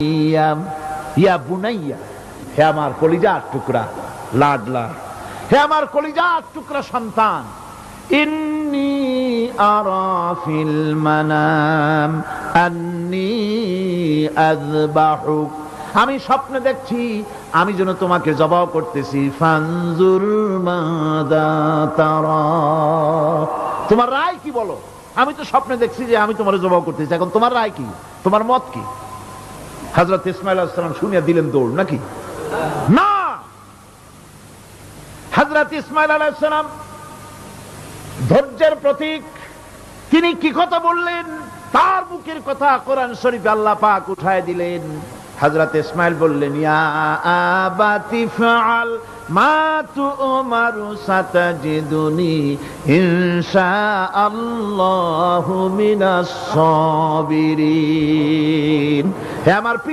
ইয়া বুনাইয়া, হে আমার কলিজার টুকরা লাডলা, হে আমার কলিজার টুকরা সন্তান, ইন্নী আরা ফিল মানাম আন্নী আযবাহুক, আমি স্বপ্নে দেখছি আমি যেন তোমাকে জবাহ করতেছি। ফানজুর মাযা তারা, তোমার রায় কি বলো? আমি তো স্বপ্নে দেখছি যে আমি তোমার জবাহ করতেছি, এখন তোমার রায় কি, তোমার মত কি? হযরত ইসমাঈল আলাইহিস সালাম শুনিয়া দিলেন দৌড়, নাকি না? হযরত ইসমাঈল আলাইহিস সালাম ধৈর্যের প্রতীক, তিনি কি কথা বললেন? তার মুখের কথা কোরআন শরীফে আল্লাহ পাক উঠায় দিলেন। হযরত ইসমাঈল বললেন, ইয়া আবাতি ফাআল মা তু'মারু সাতাজিদুনি ইনশাআল্লাহু মিনাস সাবিরিন, হে আমার